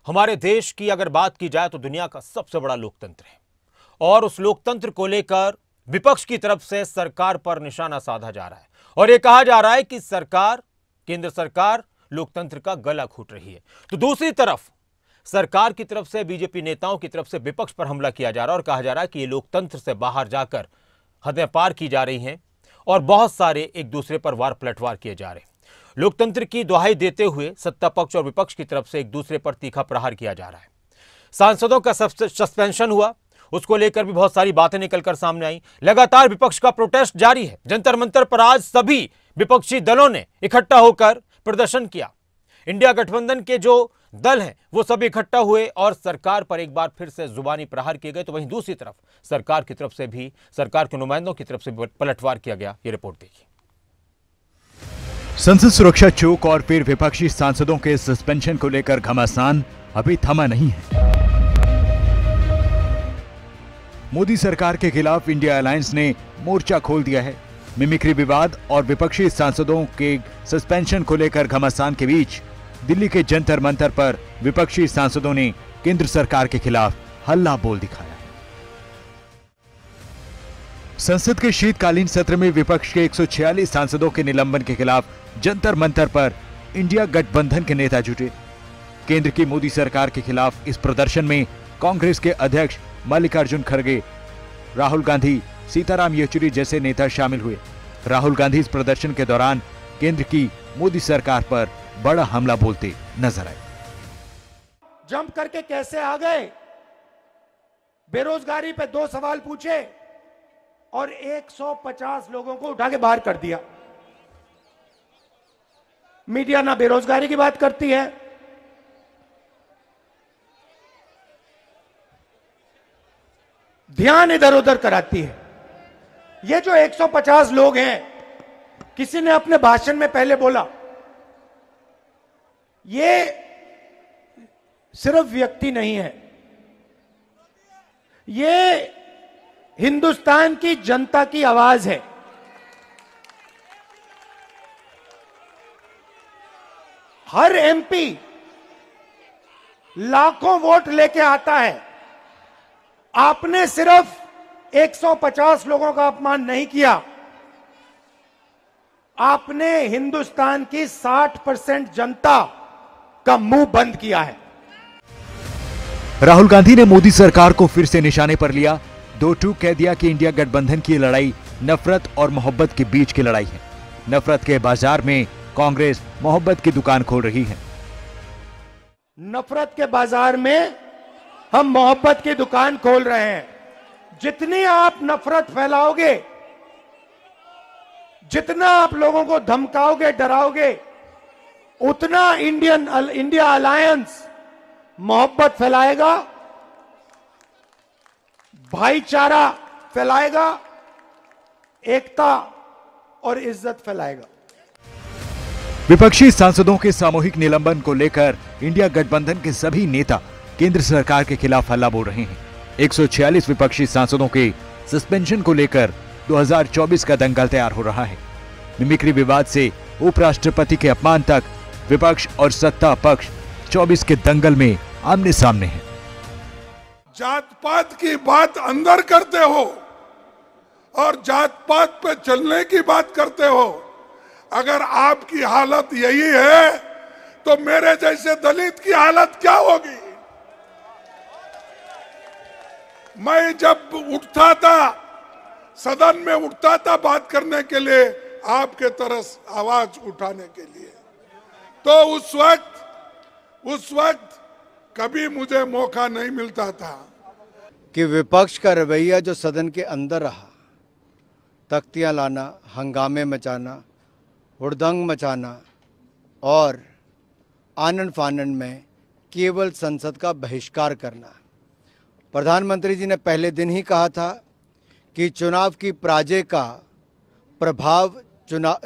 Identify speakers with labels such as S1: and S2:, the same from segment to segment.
S1: हमारे देश की अगर बात की जाए तो दुनिया का सबसे बड़ा लोकतंत्र है और उस लोकतंत्र को लेकर विपक्ष की तरफ से सरकार पर निशाना साधा जा रहा है और यह कहा जा रहा है कि सरकार, केंद्र सरकार लोकतंत्र का गला घोंट रही है। तो दूसरी तरफ सरकार की तरफ से, बीजेपी नेताओं की तरफ से विपक्ष पर हमला किया जा रहा है और कहा जा रहा है कि ये लोकतंत्र से बाहर जाकर हदें पार की जा रही हैं और बहुत सारे एक दूसरे पर वार पलटवार किए जा रहे हैं। लोकतंत्र की दुहाई देते हुए सत्ता पक्ष और विपक्ष की तरफ से एक दूसरे पर तीखा प्रहार किया जा रहा है। सांसदों का सस्पेंशन हुआ, उसको लेकर भी बहुत सारी बातें निकलकर सामने आई। लगातार विपक्ष का प्रोटेस्ट जारी है। जंतर मंतर पर आज सभी विपक्षी दलों ने इकट्ठा होकर प्रदर्शन किया। इंडिया गठबंधन के जो दल हैं वो सब इकट्ठा हुए और सरकार पर एक बार फिर से जुबानी प्रहार किए गए। तो वहीं दूसरी तरफ सरकार की तरफ से भी, सरकार के नुमाइंदों की तरफ से पलटवार किया गया। ये रिपोर्ट देखिए।
S2: संसद सुरक्षा चौक और फिर विपक्षी सांसदों के सस्पेंशन को लेकर घमासान अभी थमा नहीं है। मोदी सरकार के खिलाफ इंडिया अलायंस ने मोर्चा खोल दिया है। मिमिक्री विवाद और विपक्षी सांसदों के सस्पेंशन को लेकर घमासान के बीच दिल्ली के जंतर मंतर पर विपक्षी सांसदों ने केंद्र सरकार के खिलाफ हल्ला बोल दिखाया। संसद के शीतकालीन सत्र में विपक्ष के 146 सांसदों के निलंबन के खिलाफ जंतर मंतर पर इंडिया गठबंधन के नेता जुटे। केंद्र की मोदी सरकार के खिलाफ इस प्रदर्शन में कांग्रेस के अध्यक्ष मल्लिकार्जुन खड़गे, राहुल गांधी, सीताराम येचुरी जैसे नेता शामिल हुए। राहुल गांधी इस प्रदर्शन के दौरान केंद्र की मोदी सरकार पर बड़ा हमला बोलते नजर आए।
S3: जंप करके कैसे आ गए, बेरोजगारी पे 2 सवाल पूछे और 150 लोगों को उठा के बाहर कर दिया। मीडिया ना बेरोजगारी की बात करती है, ध्यान इधर उधर कराती है। ये जो 150 लोग हैं, किसी ने अपने भाषण में पहले बोला, ये सिर्फ व्यक्ति नहीं है, ये हिंदुस्तान की जनता की आवाज है। हर एमपी लाखों वोट लेके आता है। आपने सिर्फ 150 लोगों का अपमान नहीं किया, आपने हिंदुस्तान की 60% जनता का मुंह बंद किया है।
S2: राहुल गांधी ने मोदी सरकार को फिर से निशाने पर लिया। 2-2 कह दिया कि इंडिया गठबंधन की लड़ाई नफरत और मोहब्बत के बीच की लड़ाई है। नफरत के बाजार में कांग्रेस मोहब्बत की दुकान खोल रही है।
S3: नफरत के बाजार में हम मोहब्बत की दुकान खोल रहे हैं। जितनी आप नफरत फैलाओगे, जितना आप लोगों को धमकाओगे, डराओगे, उतना इंडिया अलायंस मोहब्बत फैलाएगा, भाईचारा फैलाएगा, एकता और इज्जत फैलाएगा।
S2: विपक्षी सांसदों के सामूहिक निलंबन को लेकर इंडिया गठबंधन के सभी नेता केंद्र सरकार के खिलाफ हल्ला बोल रहे हैं। 146 विपक्षी सांसदों के सस्पेंशन को लेकर 2024 का दंगल तैयार हो रहा है। मिमिक्री विवाद से उपराष्ट्रपति के अपमान तक विपक्ष और सत्ता पक्ष 24 के दंगल में आमने सामने हैं।
S4: जात पात की बात अंदर करते हो और जात पात पे चलने की बात करते हो। अगर आपकी हालत यही है तो मेरे जैसे दलित की हालत क्या होगी। मैं जब उठता था, सदन में उठता था बात करने के लिए, आपके तरह आवाज उठाने के लिए, तो उस वक्त कभी मुझे मौका नहीं मिलता था
S5: कि विपक्ष का रवैया जो सदन के अंदर रहा, तख्तियां लाना, हंगामे मचाना, हुड़दंग मचाना और आनन फानन में केवल संसद का बहिष्कार करना। प्रधानमंत्री जी ने पहले दिन ही कहा था कि चुनाव की पराजय का प्रभाव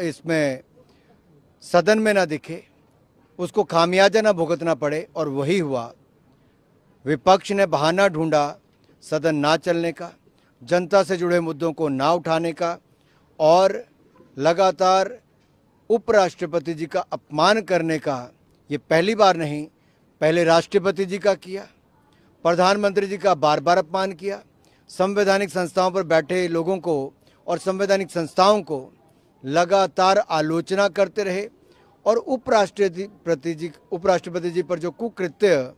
S5: इसमें सदन में ना दिखे, उसको खामियाजा ना भुगतना पड़े, और वही हुआ। विपक्ष ने बहाना ढूंढा सदन ना चलने का, जनता से जुड़े मुद्दों को ना उठाने का और लगातार उपराष्ट्रपति जी का अपमान करने का। ये पहली बार नहीं, पहले राष्ट्रपति जी का किया, प्रधानमंत्री जी का बार बार अपमान किया, संवैधानिक संस्थाओं पर बैठे लोगों को और संवैधानिक संस्थाओं को लगातार आलोचना करते रहे और उपराष्ट्रपति जी पर जो कुकृत्य।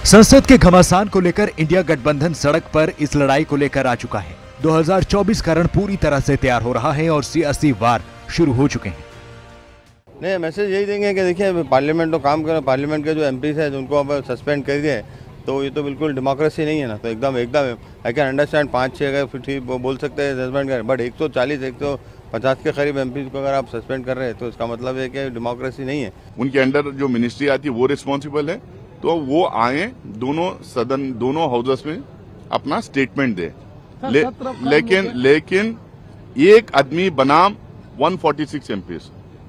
S2: संसद के घमासान को लेकर इंडिया गठबंधन सड़क पर इस लड़ाई को लेकर आ चुका है। 2024 का रण पूरी तरह से तैयार हो रहा है और सियासी वार शुरू हो चुके हैं।
S6: नहीं, मैसेज यही देंगे कि देखिए पार्लियामेंट तो काम कर, पार्लियामेंट के जो एमपीज हैं उनको अब सस्पेंड कर दिए, तो ये तो बिल्कुल डेमोक्रेसी नहीं है ना। तो एकदम आई कैन अंडरस्टैंड 5-6 अगर फिर ठीक बोल सकते हैं सस्पेंड करें, बट 140-150 के करीब एमपीज को अगर आप सस्पेंड कर रहे हैं तो इसका मतलब है कि डेमोक्रेसी नहीं है।
S7: उनके अंडर जो मिनिस्ट्री आती है वो रिस्पॉन्सिबल है, तो वो आए दोनों सदन दोनों हाउसेस में अपना स्टेटमेंट दे। लेकिन एक आदमी बनाम 146 एमपीज,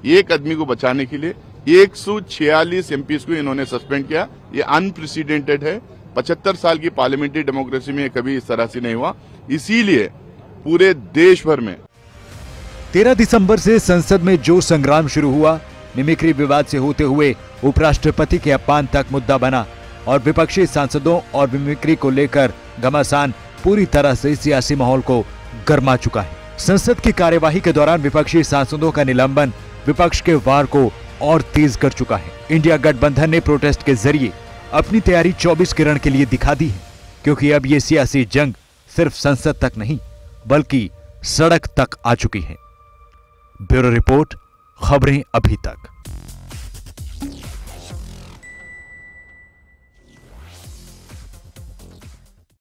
S7: एक आदमी को बचाने के लिए 146 एमपीज को इन्होंने सस्पेंड किया। ये अनप्रेसिडेंटेड है। 75 साल की पार्लियामेंट्री डेमोक्रेसी में कभी इस तरह से नहीं हुआ। इसीलिए पूरे देश भर में
S2: 13 दिसंबर से संसद में जो संग्राम शुरू हुआ, मिमिक्री विवाद से होते हुए उपराष्ट्रपति के अपमान तक मुद्दा बना और विपक्षी सांसदों और मिमिक्री को लेकर घमासान पूरी तरह से सियासी माहौल को गर्मा चुका है। संसद की कार्यवाही के दौरान विपक्षी सांसदों का निलंबन विपक्ष के वार को और तेज कर चुका है। इंडिया गठबंधन ने प्रोटेस्ट के जरिए अपनी तैयारी 24 के रण के लिए दिखा दी है, क्योंकि अब ये सियासी जंग सिर्फ संसद तक नहीं बल्कि सड़क तक आ चुकी है। ब्यूरो रिपोर्ट, खबरें अभी तक।